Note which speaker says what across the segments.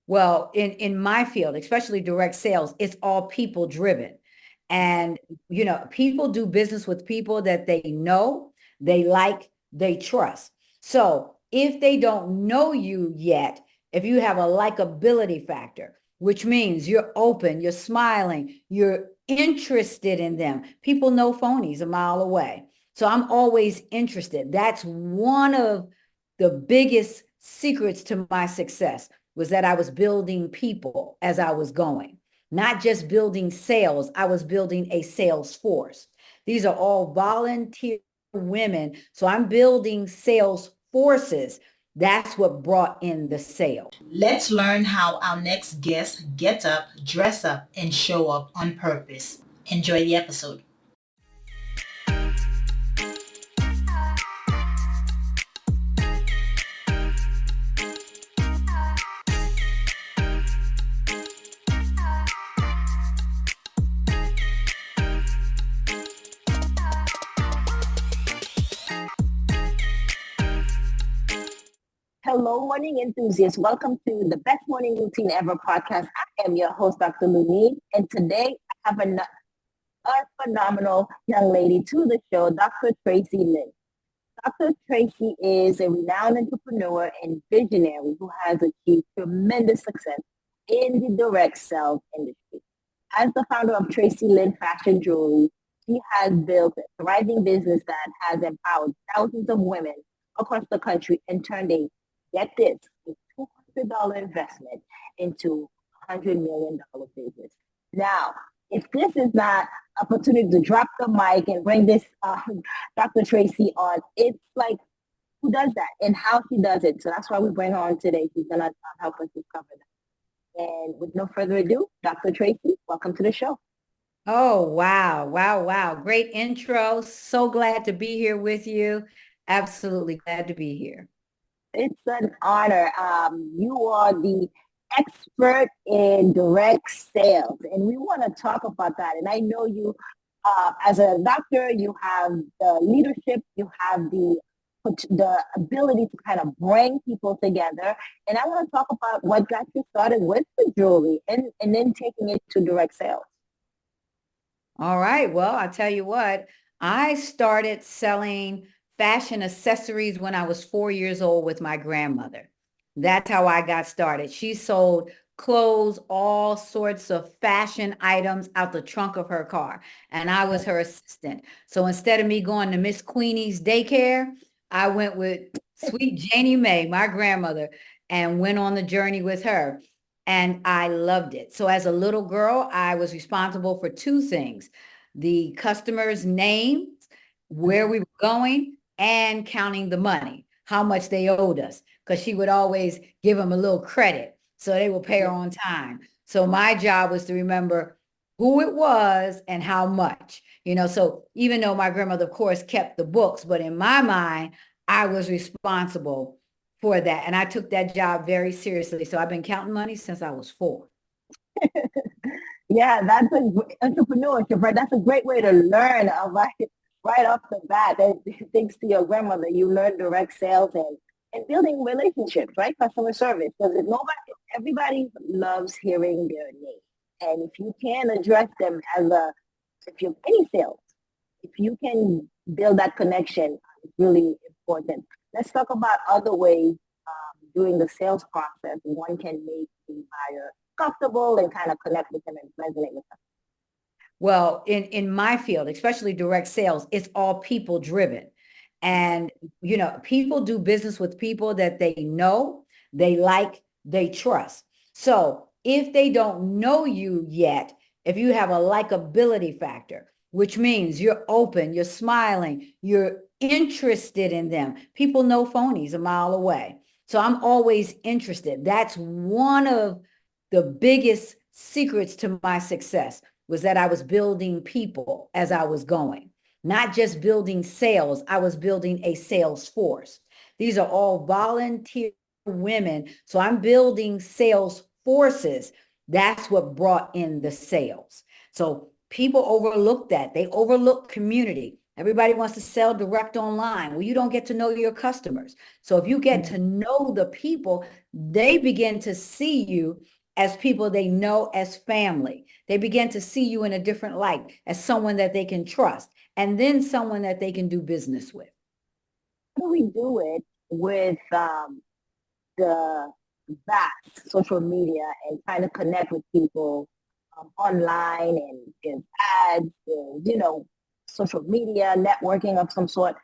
Speaker 1: Well, in my field, especially direct sales, it's all people driven. And people do business with people that they know, they like, they trust. So if they don't know you yet, if you have a likability factor, which means you're open, you're smiling, you're interested in them. People know phonies a mile away. So I'm always interested. That's one of the biggest secrets to my success, was that I was building people as I was going, not just building sales. I was building a sales force. These are all volunteer women. So I'm building sales forces. That's what brought in the sale.
Speaker 2: Let's learn how our next guest gets up, dress up, and show up on purpose. Enjoy the episode.
Speaker 3: Hello, morning enthusiasts. Welcome to the Best Morning Routine Ever podcast. I am your host, Dr. Lunine, and today I have a phenomenal young lady to the show, Dr. Traci Lynn. Dr. Traci is a renowned entrepreneur and visionary who has achieved tremendous success in the direct sales industry. As the founder of Traci Lynn Fashion Jewelry, she has built a thriving business that has empowered thousands of women across the country and turned a, get this, a $200 investment into a $100 million business. Now, if this is not opportunity to drop the mic and bring this Dr. Traci on, it's like, who does that and how she does it? So that's why we bring her on today. She's going to help us discover that. And with no further ado, Dr. Traci, welcome to the show.
Speaker 1: Oh, wow. Wow. Wow. Great intro. So glad to be here with you. Absolutely glad to be here.
Speaker 3: It's an honor. You are the expert in direct sales, and we want to talk about that. And I know you, as a doctor, you have the leadership, you have the ability to kind of bring people together. And I want to talk about what got you started with the jewelry and then taking it to direct sales.
Speaker 1: All right. Well, I'll tell you what, I started selling fashion accessories when I was 4 years old with my grandmother. That's how I got started. She sold clothes, all sorts of fashion items out the trunk of her car, and I was her assistant. So instead of me going to Miss Queenie's daycare, I went with sweet Janie Mae, my grandmother, and went on the journey with her. And I loved it. So as a little girl, I was responsible for two things: the customers' names, where we were going, and counting the money, how much they owed us, because she would always give them a little credit so they would pay her on time. So my job was to remember who it was and how much, so even though my grandmother, of course, kept the books, but in my mind, I was responsible for that. And I took that job very seriously. So I've been counting money since I was 4.
Speaker 3: Yeah, that's entrepreneurship, right? That's a great way to learn right off the bat. And thanks to your grandmother, you learned direct sales and building relationships, right? Customer service. Because everybody loves hearing their name. And if you can address them if you have any sales, if you can build that connection, it's really important. Let's talk about other ways during the sales process one can make the buyer comfortable and kind of connect with them and resonate with them.
Speaker 1: Well, in my field, especially direct sales, it's all people driven. And, people do business with people that they know, they like, they trust. So if they don't know you yet, if you have a likability factor, which means you're open, you're smiling, you're interested in them. People know phonies a mile away. So I'm always interested. That's one of the biggest secrets to my success, was that I was building people as I was going, not just building sales. I was building a sales force. These are all volunteer women. So I'm building sales forces. That's what brought in the sales. So people overlook that. They overlook community. Everybody wants to sell direct online. Well, you don't get to know your customers. So if you get to know the people, they begin to see you as people they know as family. They begin to see you in a different light, as someone that they can trust, and then someone that they can do business with.
Speaker 3: How do we do it with the vast social media and trying to connect with people online, and there's ads, there's, social media, networking of some sort.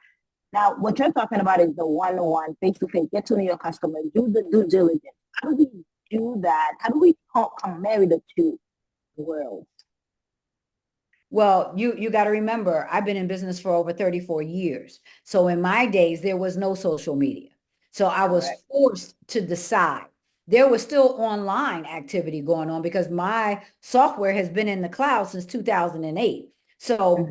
Speaker 3: Now, what you're talking about is the one-on-one, face-to-face, get to know your customer, do the due diligence. How do we do that? How do we marry the two worlds?
Speaker 1: Well, you got to remember, I've been in business for over 34 years. So in my days, there was no social media. So I was forced to decide. There was still online activity going on because my software has been in the cloud since 2008. So,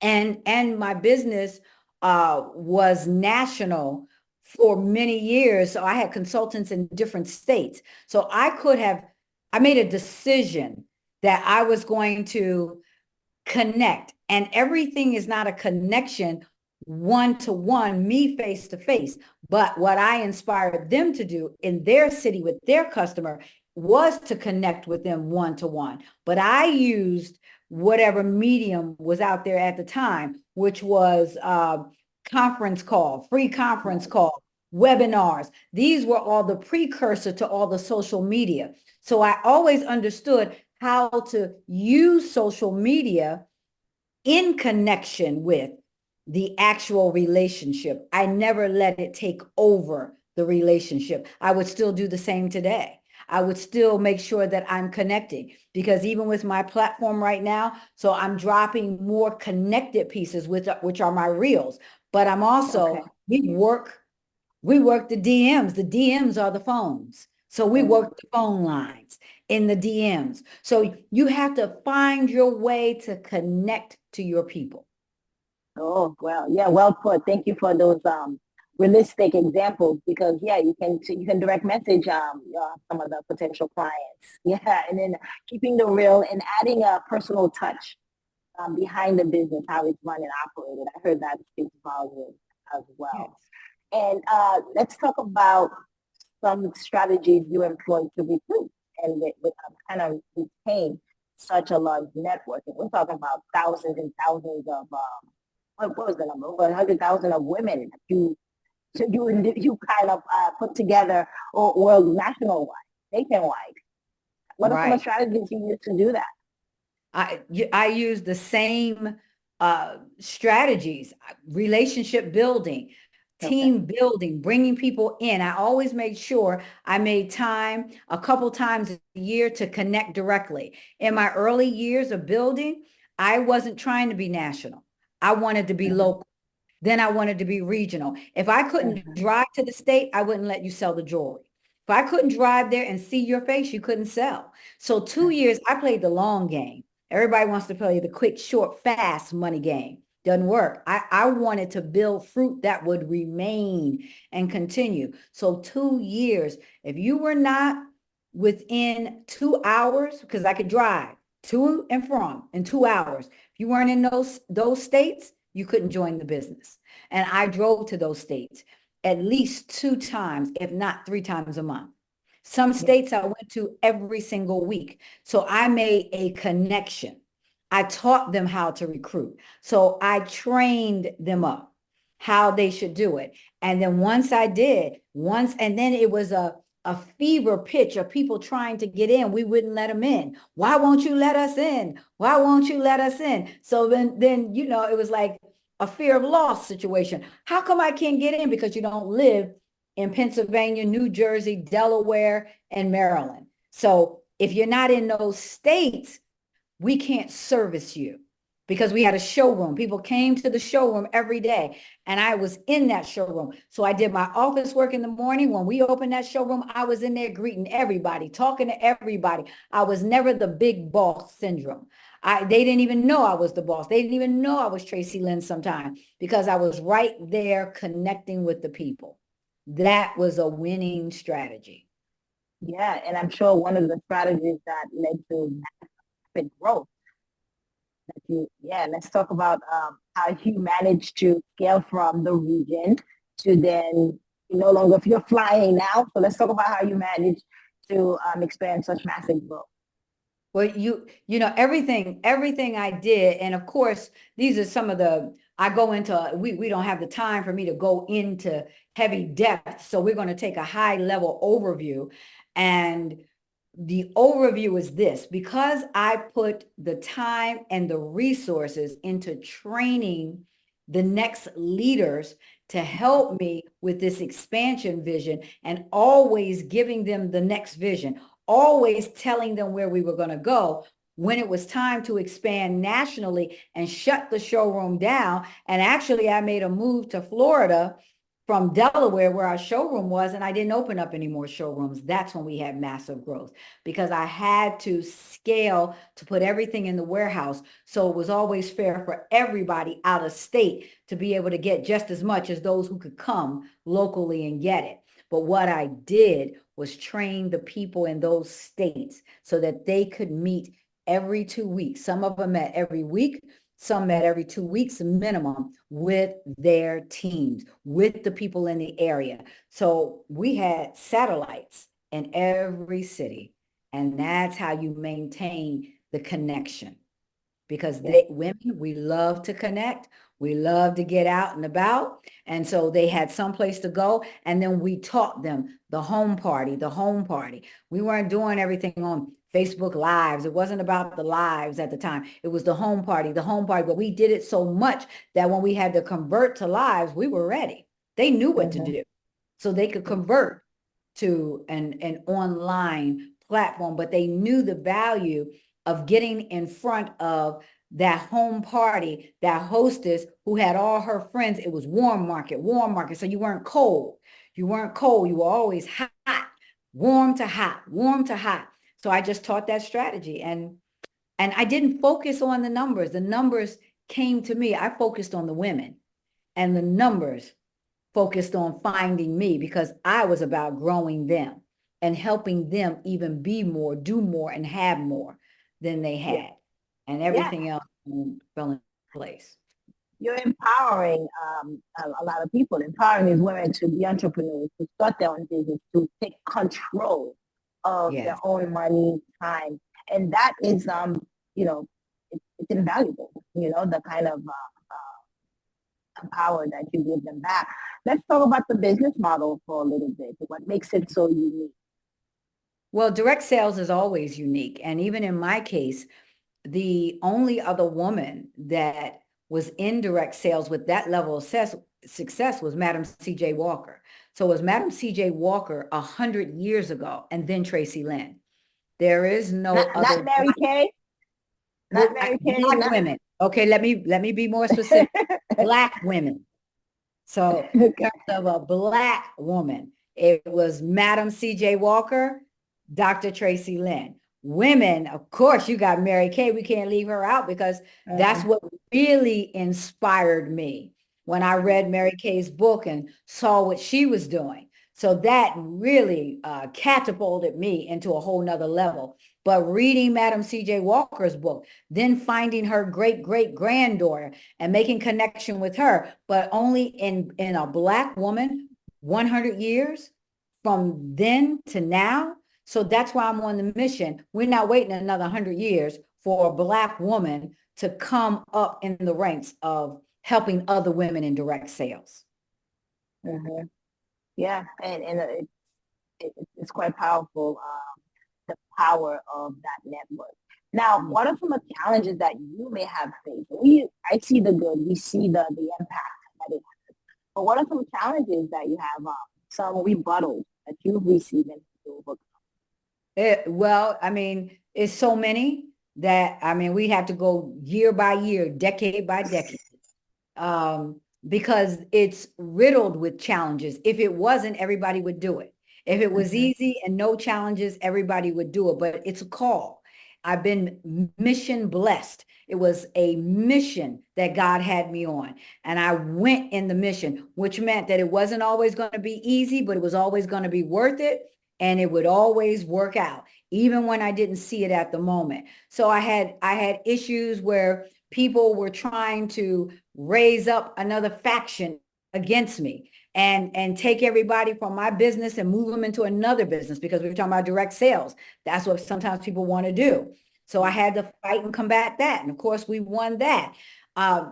Speaker 1: and my business was national for many years. So I had consultants in different states. So I made a decision that I was going to connect, and everything is not a connection one to one, me face to face, but what I inspired them to do in their city with their customer was to connect with them one to one. But I used whatever medium was out there at the time, which was conference call, free conference call, webinars. These were all the precursor to all the social media. So I always understood how to use social media in connection with the actual relationship. I never let it take over the relationship. I would still do the same today. I would still make sure that I'm connecting, because even with my platform right now, so I'm dropping more connected pieces, which are my reels, but I'm also, we work the DMs. The DMs are the phones. So we work the phone lines in the DMs. So you have to find your way to connect to your people.
Speaker 3: Oh, well, yeah, well put. Thank you for those realistic examples, because you can direct message some of the potential clients. Yeah, and then keeping the real and adding a personal touch behind the business, how it's run and operated. I heard that speaks volumes as well. Yes. And let's talk about some strategies you employ to recruit and kind of retain such a large network. And we're talking about thousands and thousands of what was the number? Over 100,000 of women you kind of put together, or nationwide, nationwide. What are some of the strategies you use to do that?
Speaker 1: I use the same strategies: relationship building, team building, bringing people in. I always made sure I made time a couple times a year to connect directly. In my early years of building, I wasn't trying to be national. I wanted to be local. Then I wanted to be regional. If I couldn't drive to the state, I wouldn't let you sell the jewelry. If I couldn't drive there and see your face, you couldn't sell. So 2 years, I played the long game. Everybody wants to play the quick, short, fast money game. Doesn't work. I wanted to build fruit that would remain and continue. So 2 years, if you were not within 2 hours, because I could drive to and from in 2 hours, if you weren't in those states, you couldn't join the business. And I drove to those states at least 2 times, if not 3 times a month. Some states I went to every single week. So I made a connection. I taught them how to recruit. So I trained them up how they should do it. And then once I did, and then it was a fever pitch of people trying to get in. We wouldn't let them in. Why won't you let us in? Why won't you let us in? So then it was like a fear of loss situation. How come I can't get in? Because you don't live in Pennsylvania, New Jersey, Delaware, and Maryland. So if you're not in those states, we can't service you, because we had a showroom. People came to the showroom every day, and I was in that showroom. So I did my office work in the morning. When we opened that showroom, I was in there greeting everybody, talking to everybody. I was never the big boss syndrome. They didn't even know I was the boss. They didn't even know I was Traci Lynn sometimes, because I was right there connecting with the people. That was a winning strategy.
Speaker 3: Yeah, and I'm sure one of the strategies that led to rapid growth. Let's talk about how you managed to scale from the region to then no longer, if you're flying now. So let's talk about how you managed to expand such massive growth.
Speaker 1: Well, everything I did, and of course, these are some of I go into, we don't have the time for me to go into heavy depth. So we're going to take a high level overview. And the overview is this: because I put the time and the resources into training the next leaders to help me with this expansion vision, and always giving them the next vision, always telling them where we were going to go. When it was time to expand nationally and shut the showroom down, and actually I made a move to Florida from Delaware where our showroom was, and I didn't open up any more showrooms. That's when we had massive growth, because I had to scale to put everything in the warehouse. So it was always fair for everybody out of state to be able to get just as much as those who could come locally and get it. But what I did was train the people in those states so that they could meet every 2 weeks. Some of them met every week. Some met every 2 weeks minimum with their teams, with the people in the area. So we had satellites in every city. And that's how you maintain the connection. Because women, we love to connect. We love to get out and about. And so they had someplace to go. And then we taught them the home party, the home party. We weren't doing everything on Facebook Lives. It wasn't about the lives at the time. It was the home party, the home party. But we did it so much that when we had to convert to lives, we were ready. They knew what to do. So they could convert to an online platform, but they knew the value of getting in front of that home party, that hostess who had all her friends. It was warm market. So you weren't cold. You weren't cold. You were always hot, warm to hot, warm to hot. So I just taught that strategy, and I didn't focus on the numbers. The numbers came to me. I focused on the women, and the numbers focused on finding me, because I was about growing them and helping them even be more, do more, and have more than they had. And everything else fell in place.
Speaker 3: You're empowering a lot of people, empowering these women to be entrepreneurs, to start their own business, to take control of their own money, time. And that is, it's invaluable, the kind of power that you give them back. Let's talk about the business model for a little bit. What makes it so unique?
Speaker 1: Well, direct sales is always unique. And even in my case, the only other woman that was in direct sales with that level of success was Madam C.J. Walker. So it was Madam C.J. Walker 100 years ago, and then Traci Lynn. There is no other.
Speaker 3: Not Mary Kay. Not Mary Kay.
Speaker 1: Black women. Okay, let me be more specific. Black women. So of a Black woman, it was Madam C.J. Walker, Dr. Traci Lynn. Women, of course, you got Mary Kay. We can't leave her out, because that's what really inspired me when I read Mary Kay's book and saw what she was doing. So that really catapulted me into a whole nother level. But reading Madam C.J. Walker's book, then finding her great-great-granddaughter and making connection with her, but only in a Black woman, 100 years from then to now. So that's why I'm on the mission. We're not waiting another 100 years for a Black woman to come up in the ranks of helping other women in direct sales.
Speaker 3: Yeah, and it's quite powerful, the power of that network. Now, what are some of the challenges that you may have faced? I see the good, we see the impact that it has. But what are some challenges that you have, some rebuttals that you've received and overcome?
Speaker 1: Well, I mean, it's so many that, I mean, we have to go year by year, decade by decade, because it's riddled with challenges. If it wasn't, everybody would do it. If it was easy and no challenges, everybody would do it. But it's a call. I've been mission blessed. It was a mission that God had me on. And I went in the mission, which meant that it wasn't always going to be easy, but it was always going to be worth it. And it would always work out, even when I didn't see it at the moment. So I had issues where people were trying to raise up another faction against me and take everybody from my business and move them into another business, because we were talking about direct sales. That's what sometimes people want to do. So I had to fight and combat that. And of course, we won that.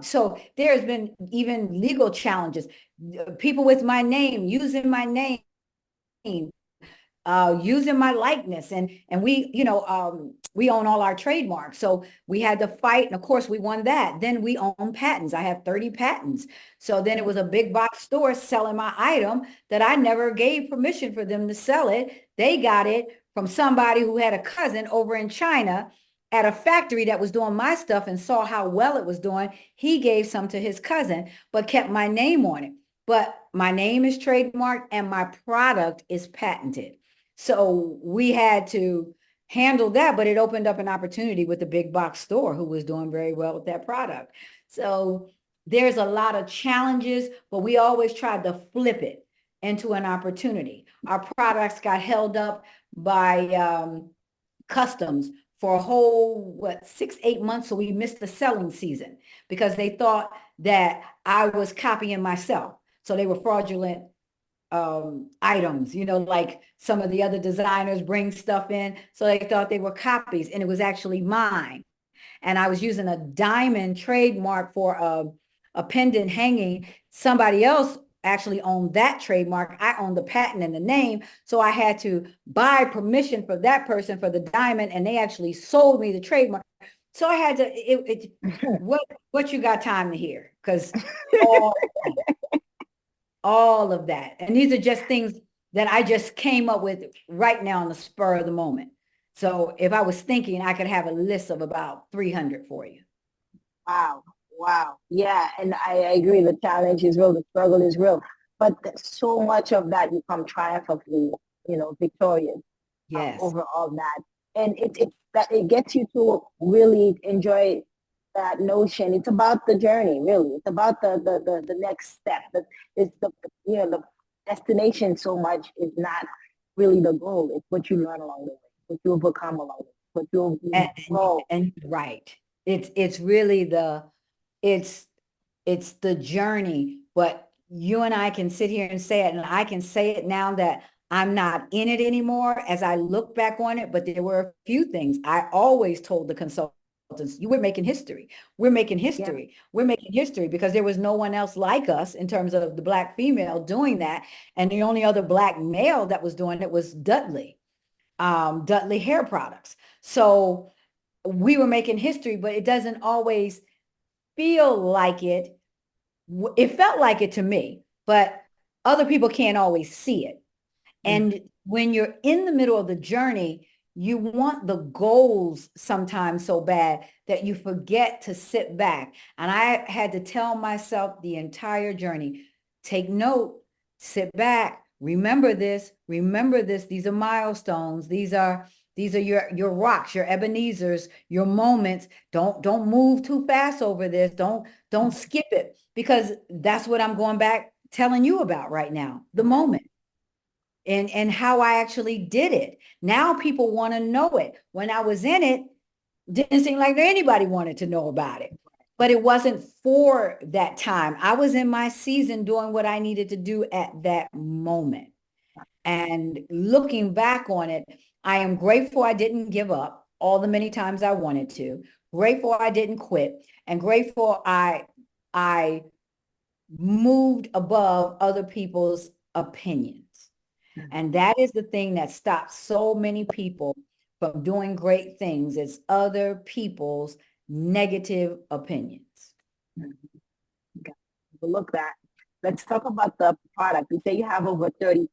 Speaker 1: So there's been even legal challenges, people with my name, using my name, using my likeness, and we, we own all our trademarks. So we had to fight, and of course we won that. Then we own patents. I have 30 patents. So then it was a big box store selling my item that I never gave permission for them to sell it. They got it from somebody who had a cousin over in China at a factory that was doing my stuff and saw how well it was doing. He gave some to his cousin, but kept my name on it. But my name is trademarked and my product is patented. So we had to handle that, but it opened up an opportunity with the big box store who was doing very well with that product. So there's a lot of challenges, but we always tried to flip it into an opportunity. Our products got held up by customs for a whole, 6-8 months. So we missed the selling season because they thought that I was copying myself. So they were fraudulent items, like some of the other designers bring stuff in. So they thought they were copies, and it was actually mine. And I was using a diamond trademark for a pendant hanging. Somebody else actually owned that trademark. I owned the patent and the name. So I had to buy permission for that person for the diamond, and they actually sold me the trademark. So I had to, what you got time to hear? Because all of that. And these are just things that I just came up with right now on the spur of the moment. So if I was thinking, I could have a list of about 300 for you.
Speaker 3: Wow. Wow. Yeah. And I agree. The challenge is real. The struggle is real. But so much of that you come triumphantly, victorious.
Speaker 1: Yes.
Speaker 3: Over all that. And it's that it gets you to really enjoy that notion. It's about the journey, really. It's about the next step. It's the destination so much is not really the goal. It's what you learn along the way, what you overcome along the way, what you grow.
Speaker 1: And right. It's really it's the journey. But you and I can sit here and say it, and I can say it now that I'm not in it anymore as I look back on it. But there were a few things I always told the consultants, you were making history. We're making history. Yeah. We're making history because there was no one else like us in terms of the Black female doing that. And the only other Black male that was doing it was Dudley hair products. So we were making history, but it doesn't always feel like it. It felt like it to me, but other people can't always see it. And when you're in the middle of the journey, you want the goals sometimes so bad that you forget to sit back. And I had to tell myself the entire journey, take note, sit back, remember this, these are milestones. These are your rocks, your Ebenezer's, your moments. Don't move too fast over this. Don't skip it, because that's what I'm going back telling you about right now, the moment. And how I actually did it. Now people want to know it. When I was in it, didn't seem like anybody wanted to know about it. But it wasn't for that time. I was in my season doing what I needed to do at that moment. And looking back on it, I am grateful I didn't give up all the many times I wanted to. Grateful I didn't quit. And grateful I moved above other people's opinions. And that is the thing that stops so many people from doing great things, is other people's negative opinions.
Speaker 3: Okay. Look that. Let's talk about the product. You say you have over 30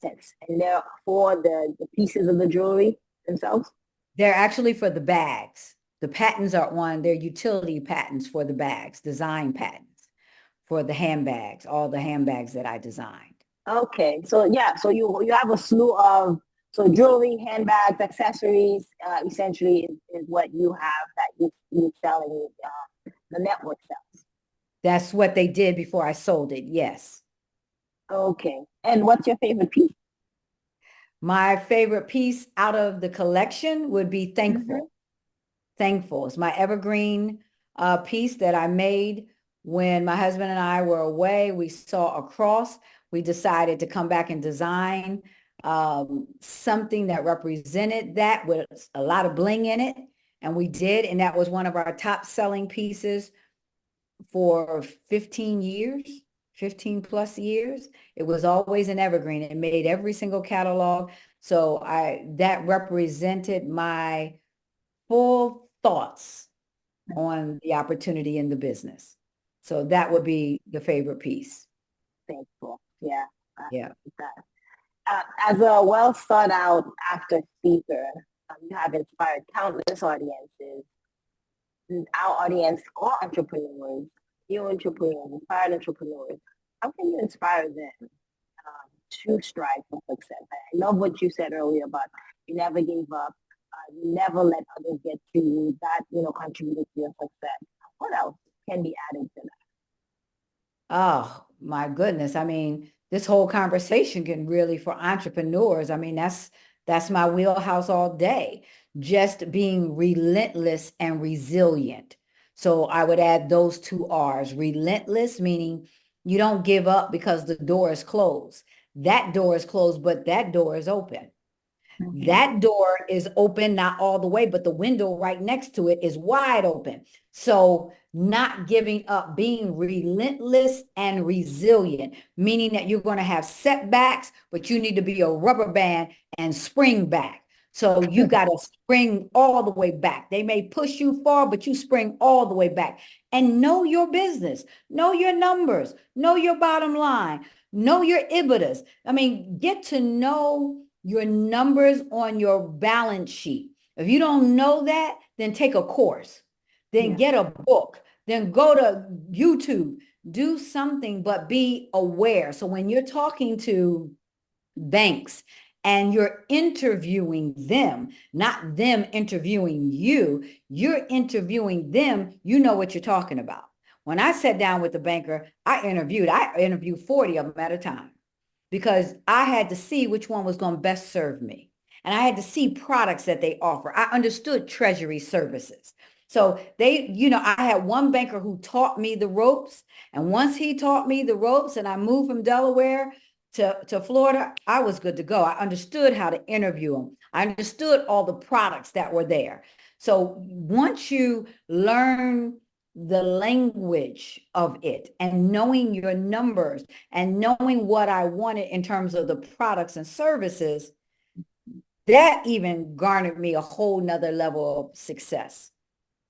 Speaker 3: patents, and they're for the pieces of the jewelry themselves?
Speaker 1: They're actually for the bags. The patents are on, they're utility patents for the bags, design patents for the handbags, all the handbags that I designed.
Speaker 3: Okay, so yeah, so you have a slew of jewelry, handbags, accessories. Essentially, is what you have that you're selling. The network sells.
Speaker 1: That's what they did before I sold it. Yes.
Speaker 3: Okay, and what's your favorite piece?
Speaker 1: My favorite piece out of the collection would be Thankful. thankful. It's my evergreen piece that I made when my husband and I were away. We saw a cross. We decided to come back and design something that represented that with a lot of bling in it. And we did. And that was one of our top selling pieces for 15 years, 15 plus years. It was always an evergreen. It made every single catalog. So that represented my full thoughts on the opportunity in the business. So that would be the favorite piece.
Speaker 3: Thankful. Yeah.
Speaker 1: Yeah.
Speaker 3: As a well thought out actor speaker, you have inspired countless audiences. Our audience, all entrepreneurs, new entrepreneurs, inspired entrepreneurs. How can you inspire them to strive for success? I love what you said earlier about you never gave up, you never let others get to you. That contributed to your success. What else can be added to that?
Speaker 1: Oh, my goodness. I mean, this whole conversation can really, for entrepreneurs, I mean, that's my wheelhouse all day. Just being relentless and resilient. So I would add those two R's. Relentless, meaning you don't give up because the door is closed. That door is closed, but that door is open. That door is open, not all the way, but the window right next to it is wide open. So not giving up, being relentless and resilient, meaning that you're going to have setbacks, but you need to be a rubber band and spring back. So you got to spring all the way back. They may push you far, but you spring all the way back. And know your business, know your numbers, know your bottom line, know your IBITDAs. I mean, get to know your numbers on your balance sheet. If you don't know that, then take a course, then get a book, then go to YouTube, do something, but be aware. So when you're talking to banks and you're interviewing them, not them interviewing you, you're interviewing them, you know what you're talking about. When I sat down with the banker, I interviewed 40 of them at a time, because I had to see which one was going to best serve me. And I had to see products that they offer. I understood treasury services. So I had one banker who taught me the ropes. And once he taught me the ropes and I moved from Delaware to Florida, I was good to go. I understood how to interview them. I understood all the products that were there. So once you learn the language of it and knowing your numbers and knowing what I wanted in terms of the products and services, that even garnered me a whole nother level of success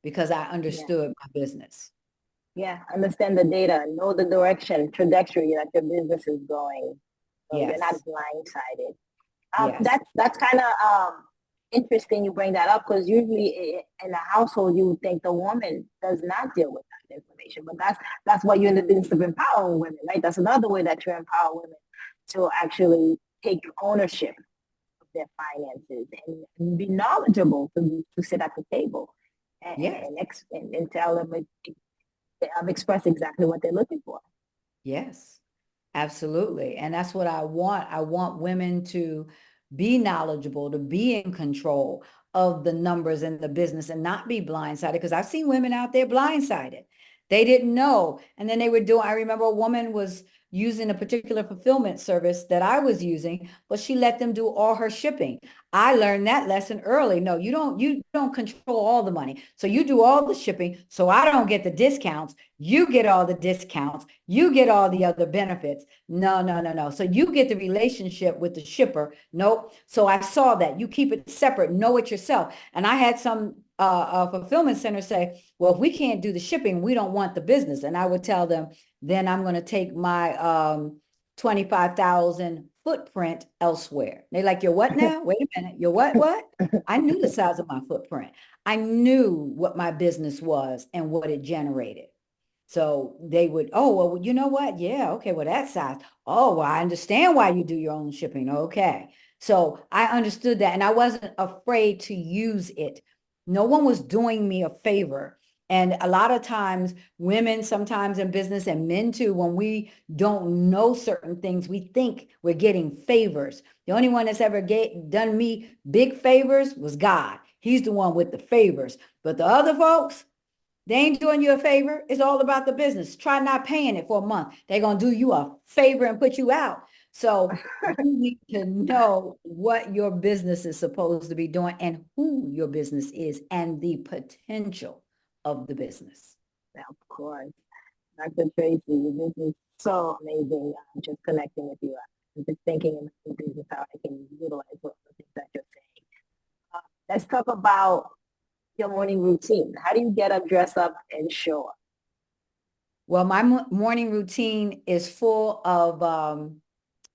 Speaker 1: because I understood my business.
Speaker 3: Yeah, understand the data, know the trajectory that your business is going. So you're not blindsided. That's kind of interesting you bring that up, because usually in a household you would think the woman does not deal with that information, but that's why you're in the business of empowering women, right? That's another way that you empower women to actually take ownership of their finances and be knowledgeable to sit at the table and tell them, express exactly what they're looking for.
Speaker 1: Yes, absolutely. And that's what I want. I want women to be knowledgeable, to be in control of the numbers in the business and not be blindsided, because I've seen women out there blindsided. They didn't know. And then I remember a woman was using a particular fulfillment service that I was using, but she let them do all her shipping. I learned that lesson early. No, you don't control all the money. So you do all the shipping. So I don't get the discounts. You get all the discounts. You get all the other benefits. No, no, no, no. So you get the relationship with the shipper. Nope. So I saw that. You keep it separate. Know it yourself. And I had some fulfillment centers say, well, if we can't do the shipping, we don't want the business. And I would tell them, then I'm going to take my 25,000 footprint elsewhere. They're like, you're what now? Wait a minute. You're what? I knew the size of my footprint. I knew what my business was and what it generated. So they would, oh, well, you know what? Yeah, okay, well, that size. Oh, well, I understand why you do your own shipping. Okay. So I understood that, and I wasn't afraid to use it. No one was doing me a favor. And a lot of times, women sometimes in business, and men too, when we don't know certain things, we think we're getting favors. The only one that's ever done me big favors was God. He's the one with the favors. But the other folks, they ain't doing you a favor. It's all about the business. Try not paying it for a month. They're going to do you a favor and put you out. So you need to know what your business is supposed to be doing and who your business is and the potential of the business.
Speaker 3: Of course. Dr. Traci, this is so amazing. Just connecting with you. I'm just thinking in my business how I can utilize all the things that you're saying. Let's talk about your morning routine. How do you get up, dress up, and show up?
Speaker 1: Well, my morning routine is full of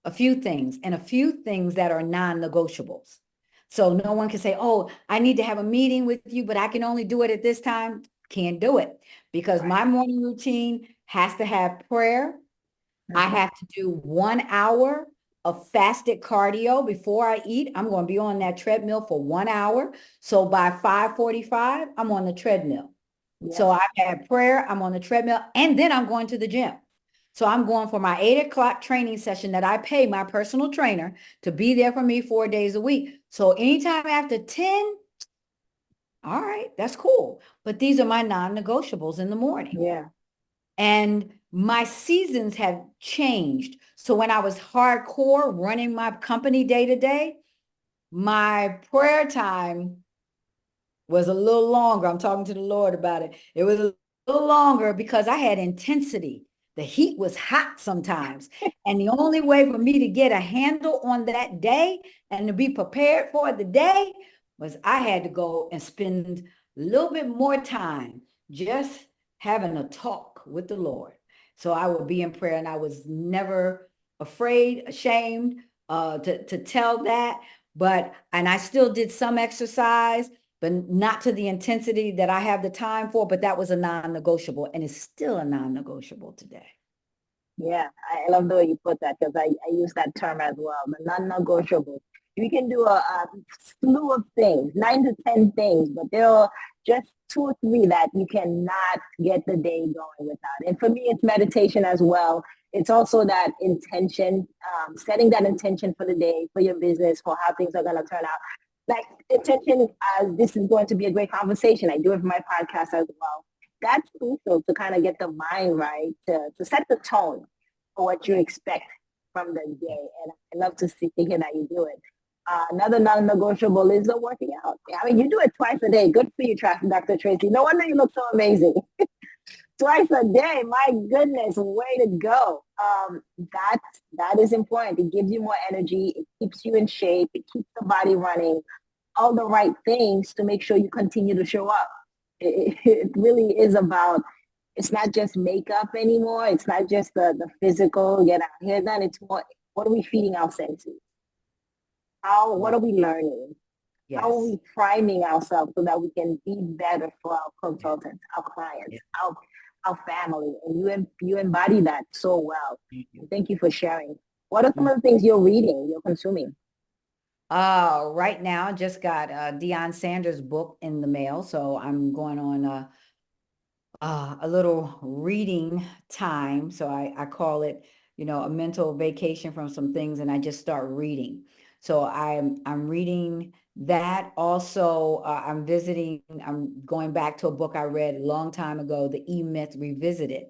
Speaker 1: a few things and a few things that are non-negotiables. So no one can say, oh, I need to have a meeting with you, but I can only do it at this time. Can't do it because my morning routine has to have prayer. I have to do 1 hour of fasted cardio before I eat. I'm going to be on that treadmill for 1 hour. So by 5:45, I'm on the treadmill. Yeah. So I've had prayer, I'm on the treadmill, and then I'm going to the gym. So I'm going for my 8 o'clock training session that I pay my personal trainer to be there for me 4 days a week. So anytime after 10, all right, that's cool. But these are my non-negotiables in the morning.
Speaker 3: Yeah.
Speaker 1: And my seasons have changed. So when I was hardcore running my company day to day, my prayer time was a little longer. I'm talking to the Lord about it. It was a little longer because I had intensity. The heat was hot sometimes. And the only way for me to get a handle on that day and to be prepared for the day was I had to go and spend a little bit more time just having a talk with the Lord. So I would be in prayer, and I was never afraid, ashamed to tell that. And I still did some exercise, but not to the intensity that I have the time for. But that was a non-negotiable, and it's still a non-negotiable today.
Speaker 3: Yeah, I love the way you put that because I use that term as well, the non-negotiable. We can do a slew of things, 9 to 10 things, but there are just 2 or 3 that you cannot get the day going without. And for me, it's meditation as well. It's also that intention, setting that intention for the day, for your business, for how things are going to turn out. Like intention as this is going to be a great conversation. I do it for my podcast as well. That's crucial to kind of get the mind right, to set the tone for what you expect from the day. And I love to hear that you do it. Another non-negotiable is the working out. I mean, you do it twice a day. Good for you, Dr. Traci. No wonder you look so amazing. Twice a day, my goodness, way to go. That is important. It gives you more energy. It keeps you in shape. It keeps the body running. All the right things to make sure you continue to show up. It really is about, it's not just makeup anymore. It's not just the physical, get our hair done. It's more, what are we feeding our senses? What are we learning? Yes. How are we priming ourselves so that we can be better for our consultants, our clients, our family? And you embody that so well. Thank you for sharing. What are some of the things you're reading, you're consuming?
Speaker 1: Right now, I just got Deion Sanders' book in the mail. So I'm going on a little reading time. So I call it, a mental vacation from some things, and I just start reading. So I'm reading that. Also, I'm going back to a book I read a long time ago, The E-Myth Revisited.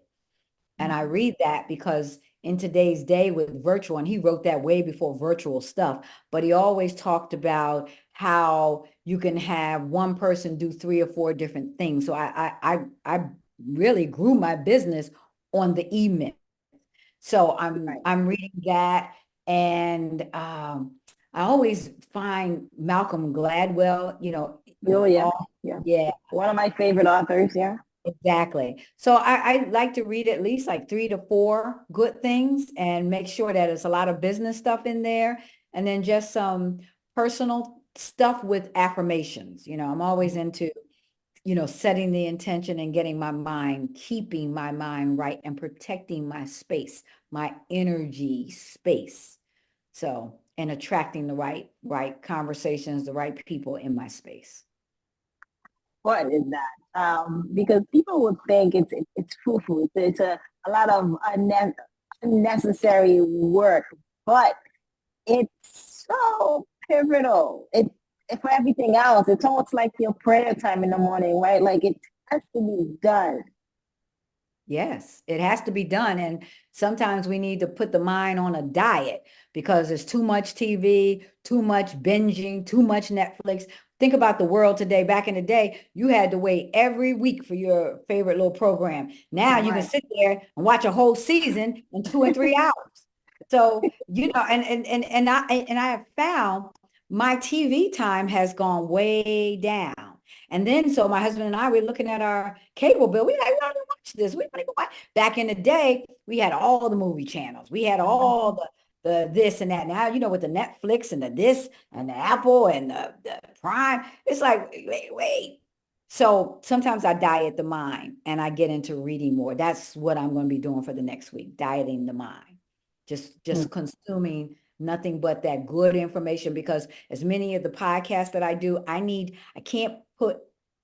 Speaker 1: And I read that because in today's day with virtual, and he wrote that way before virtual stuff, but he always talked about how you can have one person do 3 or 4 different things. So I really grew my business on the E-Myth. So I'm reading that, and I always find Malcolm Gladwell,
Speaker 3: yeah, one of my favorite authors. Yeah.
Speaker 1: Exactly. So I like to read at least like 3 to 4 good things and make sure that it's a lot of business stuff in there, and then just some personal stuff with affirmations. I'm always into, setting the intention and getting my mind, keeping my mind right, and protecting my space, my energy space. So, and attracting the right conversations, the right people in my space.
Speaker 3: What is that? Because people would think it's foo-foo. It's a lot of unnecessary work, but it's so pivotal. for everything else, it's almost like your prayer time in the morning, right? Like it has to be done.
Speaker 1: Yes, it has to be done. And sometimes we need to put the mind on a diet because there's too much TV, too much binging, too much Netflix. Think about the world today. Back in the day, you had to wait every week for your favorite little program. Now you can
Speaker 3: Right.
Speaker 1: sit there and watch a whole season in 2 and 3 hours. So, and I have found my TV time has gone way down. And then so my husband and I were looking at our cable bill. We like, we don't even watch this. We don't even watch. Back in the day, we had all the movie channels. We had all the this and that. Now, with the Netflix and the this and the Apple and the Prime, it's like, wait. So sometimes I diet the mind and I get into reading more. That's what I'm going to be doing for the next week, dieting the mind. Just consuming nothing but that good information, because as many of the podcasts that I do, I can't put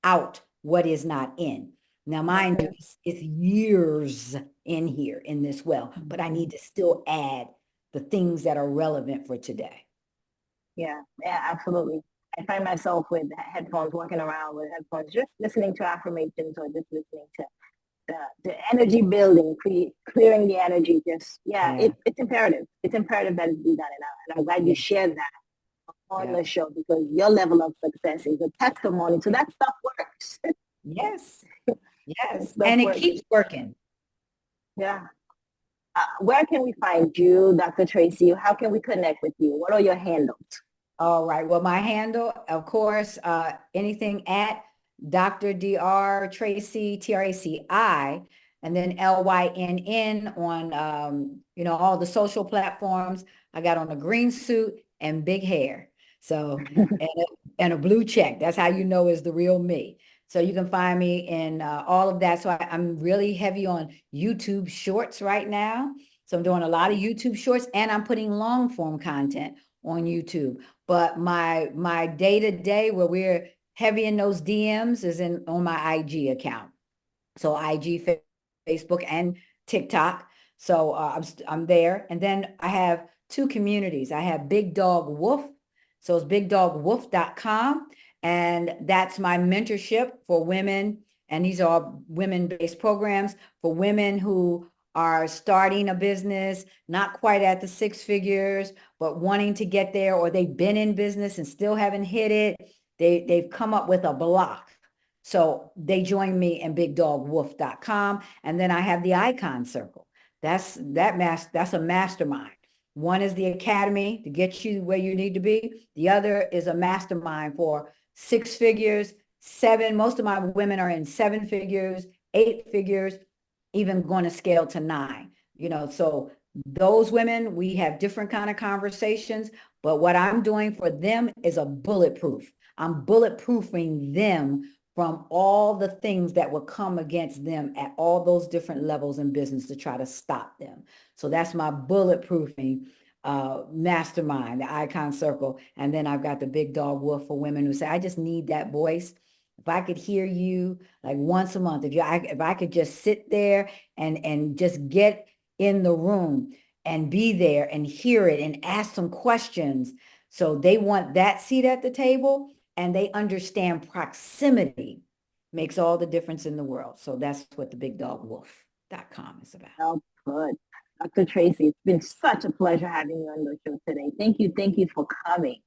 Speaker 1: out what is not in. Now, mind you, it's years in here in this well, but I need to still add the things that are relevant for today.
Speaker 3: Yeah, absolutely. I find myself with headphones, walking around with headphones, just listening to affirmations or just listening to the energy building, clearing the energy. It's imperative. It's imperative that it be done. And I'm glad you shared that on the show, because your level of success is a testimony to that stuff works.
Speaker 1: Yes. And it keeps working.
Speaker 3: Yeah. Where can we find you, Dr. Traci? How can we connect with you? What are your handles?
Speaker 1: All right. Well, my handle, of course, anything at Dr. Dr. Traci, Traci, and then Lynn on, all the social platforms. I got on a green suit and big hair. So, and a blue check. That's how you know is the real me. So you can find me in all of that. So I'm really heavy on YouTube shorts right now. So I'm doing a lot of YouTube shorts, and I'm putting long form content on YouTube. But my day-to-day where we're heavy in those DMs is on my IG account. So IG, Facebook, and TikTok. So I'm there. And then I have two communities. I have Big Dog Wolf. So it's bigdogwolf.com. And that's my mentorship for women. And these are women-based programs for women who are starting a business, not quite at the 6 figures, but wanting to get there, or they've been in business and still haven't hit it. They've come up with a block. So they join me in bigdogwolf.com. And then I have the Icon Circle. That's a mastermind. One is the academy to get you where you need to be. The other is a mastermind for 6 figures, 7. Most of my women are in 7 figures, 8 figures, even going to scale to 9. So those women, we have different kind of conversations, but what I'm doing for them is a bulletproof. I'm bulletproofing them from all the things that will come against them at all those different levels in business to try to stop them. So that's my bulletproofing mastermind, the Icon Circle. And then I've got the Big Dog Wolf for women who say, I just need that voice. If I could hear you like once a month, if I could just sit there and just get in the room and be there and hear it and ask some questions. So they want that seat at the table, and they understand proximity makes all the difference in the world. So that's what the bigdogwolf.com is about.
Speaker 3: Oh, good. Dr. Traci, it's been such a pleasure having you on the show today. Thank you for coming.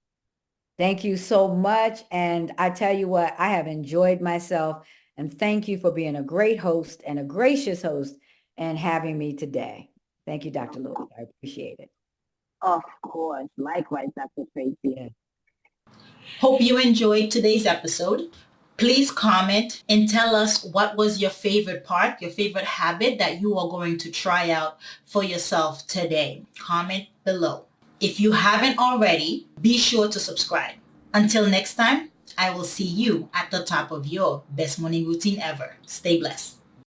Speaker 1: Thank you so much. And I tell you what, I have enjoyed myself. And thank you for being a great host and a gracious host and having me today. Thank you, Dr. Lewis. I appreciate it.
Speaker 3: Of course. Likewise, Dr. Traci.
Speaker 1: Yeah.
Speaker 2: Hope you enjoyed today's episode. Please comment and tell us what was your favorite part, your favorite habit that you are going to try out for yourself today. Comment below. If you haven't already, be sure to subscribe. Until next time, I will see you at the top of your best morning routine ever. Stay blessed.